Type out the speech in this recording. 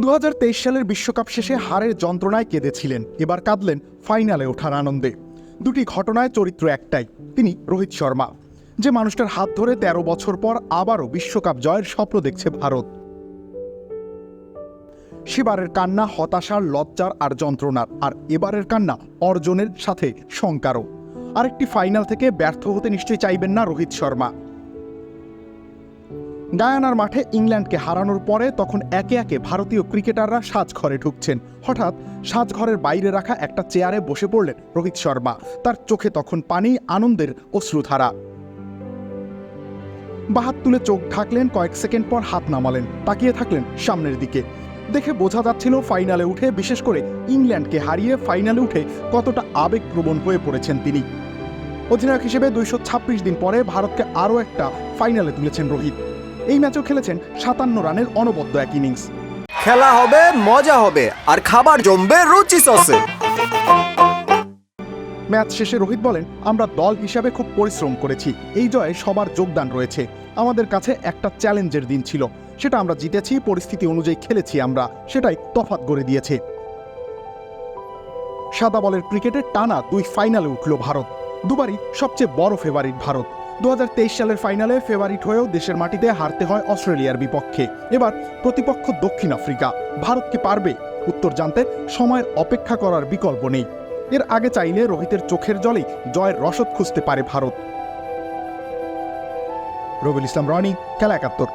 2023 সালের বিশ্বকাপ শেষে হারের যন্ত্রণায় কেঁদেছিলেন, এবার কাঁদলেন ফাইনালে ওঠার আনন্দে। দুটি ঘটনায় চরিত্র একটাই, তিনি রোহিত শর্মা, যে মানুষটার হাত ধরে 13 বছর পর আবারও বিশ্বকাপ জয়ের স্বপ্ন দেখছে ভারত। সেবারের কান্না হতাশার, লজ্জার আর যন্ত্রণার, আর এবারের কান্না অর্জনের সাথে শঙ্কারও। আরেকটি ফাইনাল থেকে ব্যর্থ হতে নিশ্চয়ই চাইবেন না রোহিত শর্মা। গায়ানার মাঠে ইংল্যান্ডকে হারানোর পরে তখন একে একে ভারতীয় ক্রিকেটাররা সাজঘরে ঢুকছেন। হঠাৎ সাজঘরের বাইরে রাখা একটা চেয়ারে বসে পড়লেন রোহিত শর্মা। তার চোখে তখন পানি, আনন্দের অশ্রুধারা। বাহাত তুলে চোখ ঢাকলেন, কয়েক সেকেন্ড পর হাত নামালেন, তাকিয়ে থাকলেন সামনের দিকে। দেখে বোঝা যাচ্ছিল ফাইনালে উঠে, বিশেষ করে ইংল্যান্ডকে হারিয়ে ফাইনালে উঠে কতটা আবেগপ্রবণ হয়ে পড়েছেন তিনি। অধিনায়ক হিসেবে 226 দিন পরে ভারতকে আরও একটা ফাইনালে তুলেছেন রোহিত। এই ম্যাচও খেলেছেন 57 রানের অনবদ্য এক ইনিংস। খেলা হবে, মজা হবে, আর খাবার জমবে রুচি সসে। ম্যাচ শেষে রোহিত বলেন, আমরা দল হিসাবে খুব পরিশ্রম করেছি, এই জয়ে সবার যোগদান রয়েছে। আমাদের কাছে একটা চ্যালেঞ্জের দিন ছিল, সেটা আমরা জিতেছি, পরিস্থিতি অনুযায়ী খেলেছি আমরা, সেটাই তফাৎ করে দিয়েছে। সাদা বলের ক্রিকেটে টানা 2 ফাইনালে উঠল ভারত, দুবারই সবচেয়ে বড় ফেভারিট ভারত। 2023 সালের ফাইনালে ফেভারিট হয়েও দেশের মাটিতে হারতে হয় অস্ট্রেলিয়ার বিপক্ষে। এবার প্রতিপক্ষ দক্ষিণ আফ্রিকা। ভারত কি পারবে? উত্তর জানতে সময়ের অপেক্ষা করার বিকল্প নেই। এর আগে চাইলে রোহিতের চোখের জলেই জয়ের রসদ খুঁজতে পারে ভারত। রবিউল ইসলাম রনি, খেলা 71।